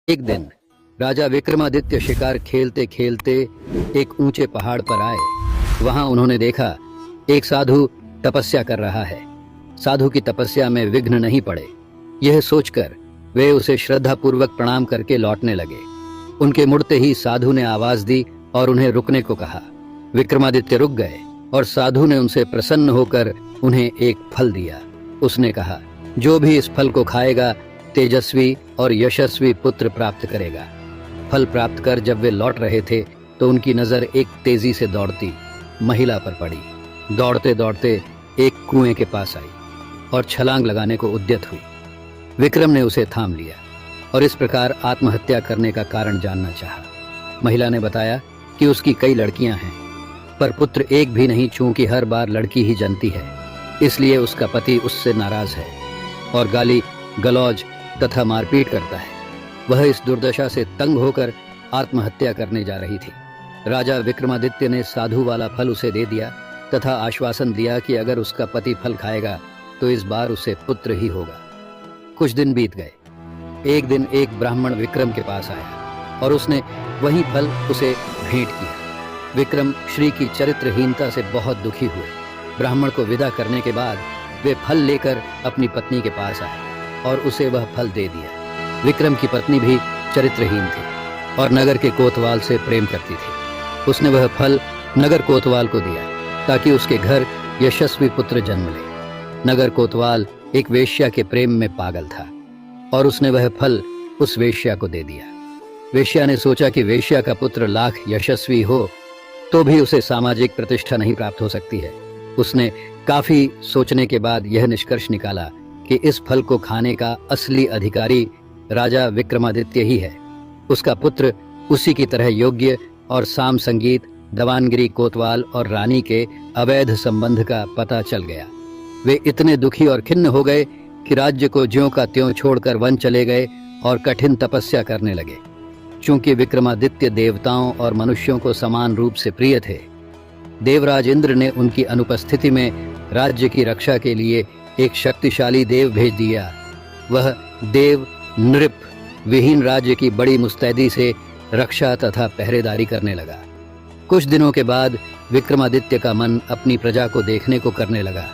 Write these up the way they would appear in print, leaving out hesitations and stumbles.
एक दिन राजा विक्रमादित्य शिकार खेलते खेलते एक ऊंचे पहाड़ पर आए। वहां उन्होंने देखा एक साधु तपस्या कर रहा है। साधु की तपस्या में विघ्न नहीं पड़े। यह सोचकर वे उसे श्रद्धापूर्वक प्रणाम करके लौटने लगे। उनके मुड़ते ही साधु ने आवाज दी और उन्हें रुकने को कहा। विक्रमादित्य रुक गए और साधु ने उनसे प्रसन्न होकर उन्हें एक फल दिया। उसने कहा, जो भी इस फल को खाएगा तेजस्वी और यशस्वी पुत्र प्राप्त करेगा। फल प्राप्त कर जब वे लौट रहे थे तो उनकी नजर एक तेजी से दौड़ती महिला पर पड़ी। दौड़ते दौड़ते एक कुएं के पास आई और छलांग लगाने को उद्यत हुई। विक्रम ने उसे थाम लिया और इस प्रकार आत्महत्या करने का कारण जानना चाहा। महिला ने बताया कि उसकी कई लड़कियां हैं, पर पुत्र एक भी नहीं, चूंकि हर बार लड़की ही जनती है। इसलिए उसका पति उससे नाराज है और गाली गलौज तथा मारपीट करता है। वह इस दुर्दशा से तंग होकर आत्महत्या करने जा रही थी। राजा विक्रमादित्य ने साधु वाला फल उसे दे दिया तथा आश्वासन दिया कि अगर उसका पति फल खाएगा तो इस बार उसे पुत्र ही होगा। कुछ दिन बीत गए। एक दिन एक ब्राह्मण विक्रम के पास आया और उसने वही फल उसे भेंट किया। विक्रम श्री की चरित्रहीनता से बहुत दुखी हुए। ब्राह्मण को विदा करने के बाद वे फल लेकर अपनी पत्नी के पास आए और उसे वह फल दे दिया। विक्रम की पत्नी भी चरित्रहीन थी और नगर के कोतवाल से प्रेम करती थी। उसने वह फल नगर कोतवाल को दिया ताकि उसके घर यशस्वी पुत्र जन्म ले। नगर कोतवाल एक वेश्या के प्रेम में पागल था और उसने वह फल उस वेश्या को दे दिया। वेश्या ने सोचा कि वेश्या का पुत्र लाख यशस्वी हो तो भी उसे सामाजिक प्रतिष्ठा नहीं प्राप्त हो सकती है। उसने काफी सोचने के बाद यह निष्कर्ष निकाला कि इस फल को खाने का असली अधिकारी राजा विक्रमादित्य ही है। उसका पुत्र उसी की तरह योग्य और साम संगीत दवानगिरी कोतवाल और रानी के अवैध संबंध का पता चल गया। वे इतने दुखी और खिन्न हो गए कि राज्य को ज्यों का त्यों छोड़कर वन चले गए और कठिन तपस्या करने लगे। चूंकि विक्रमादित्य देवताओं और मनुष्यों को समान रूप से प्रिय थे, देवराज इंद्र ने उनकी अनुपस्थिति में राज्य की रक्षा के लिए एक शक्तिशाली देव भेज दिया। वह देव नृप विहीन राज्य की बड़ी मुस्तैदी से रक्षा तथा पहरेदारी करने लगा। कुछ दिनों के बाद विक्रमादित्य का मन अपनी प्रजा को देखने को करने लगा।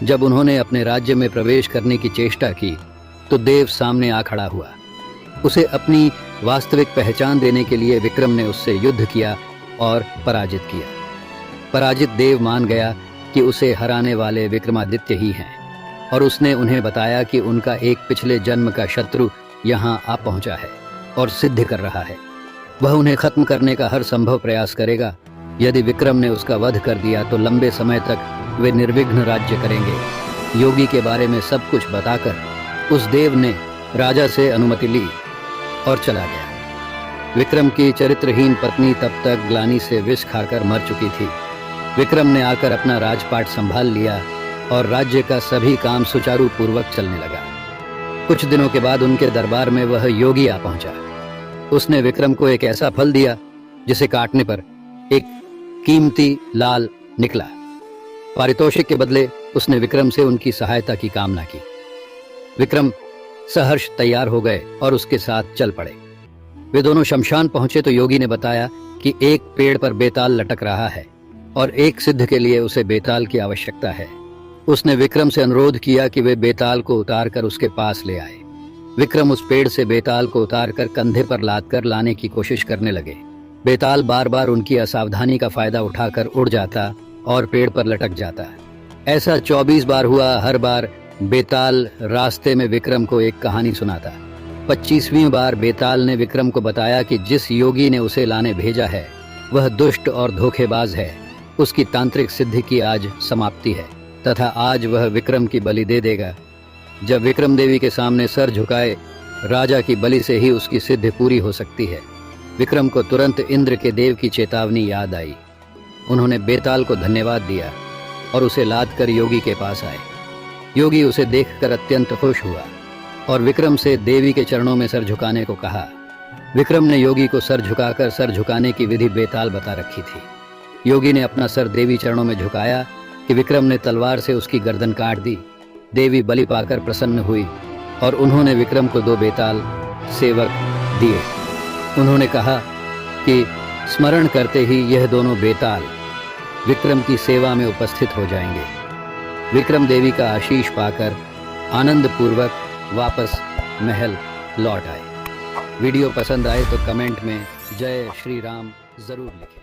जब उन्होंने अपने राज्य में प्रवेश करने की चेष्टा की तो देव सामने आ खड़ा हुआ। उसे अपनी वास्तविक पहचान देने के लिए विक्रम ने उससे युद्ध किया और पराजित किया। पराजित देव मान गया कि उसे हराने वाले विक्रमादित्य ही हैं और उसने उन्हें बताया कि उनका एक पिछले जन्म का शत्रु यहाँ आ पहुंचा है और सिद्ध कर रहा है। वह उन्हें खत्म करने का हर संभव प्रयास करेगा। यदि विक्रम ने उसका वध कर दिया तो लंबे समय तक वे निर्विघ्न राज्य करेंगे। योगी के बारे में सब कुछ बताकर उस देव ने राजा से अनुमति ली और चला गया। विक्रम की चरित्रहीन पत्नी तब तक ग्लानि से विष खाकर मर चुकी थी। विक्रम ने आकर अपना राजपाट संभाल लिया और राज्य का सभी काम सुचारू पूर्वक चलने लगा। कुछ दिनों के बाद उनके दरबार में वह योगी आ पहुंचा। उसने विक्रम को एक ऐसा फल दिया जिसे काटने पर एक कीमती लाल निकला। पारितोषिक के बदले उसने विक्रम से उनकी सहायता की कामना की। विक्रम सहर्ष तैयार हो गए और उसके साथ चल पड़े। वे दोनों शमशान पहुंचे तो योगी ने बताया कि एक पेड़ पर बेताल लटक रहा है और एक सिद्ध के लिए उसे बेताल की आवश्यकता है। उसने विक्रम से अनुरोध किया कि वे बेताल को उतारकर उसके पास ले आए। विक्रम उस पेड़ से बेताल को उतारकर कंधे पर लादकर लाने की कोशिश करने लगे। बेताल बार बार उनकी असावधानी का फायदा उठाकर उड़ जाता और पेड़ पर लटक जाता। ऐसा 24 बार हुआ। हर बार बेताल रास्ते में विक्रम को एक कहानी सुनाता। 25वीं बार बेताल ने विक्रम को बताया कि जिस योगी ने उसे लाने भेजा है वह दुष्ट और धोखेबाज है। उसकी तांत्रिक सिद्धि की आज समाप्ति है तथा आज वह विक्रम की बलि दे देगा। जब विक्रम देवी के सामने सर झुकाए, राजा की बलि से ही उसकी सिद्धि पूरी हो सकती है। विक्रम को तुरंत इंद्र के देव की चेतावनी याद आई। उन्होंने बेताल को धन्यवाद दिया और उसे लादकर योगी के पास आए। योगी उसे देखकर अत्यंत खुश हुआ और विक्रम से देवी के चरणों में सर झुकाने को कहा। विक्रम ने योगी को सर झुकाकर सर झुकाने की विधि बेताल बता रखी थी। योगी ने अपना सर देवी चरणों में झुकाया कि विक्रम ने तलवार से उसकी गर्दन काट दी। देवी बलि पाकर प्रसन्न हुई और उन्होंने विक्रम को 2 बेताल, सेवक, दिए। उन्होंने कहा कि स्मरण करते ही यह दोनों बेताल विक्रम की सेवा में उपस्थित हो जाएंगे। विक्रम देवी का आशीष पाकर आनंद पूर्वक वापस महल लौट आए। वीडियो पसंद आए तो कमेंट में जय श्री राम जरूर लिखें।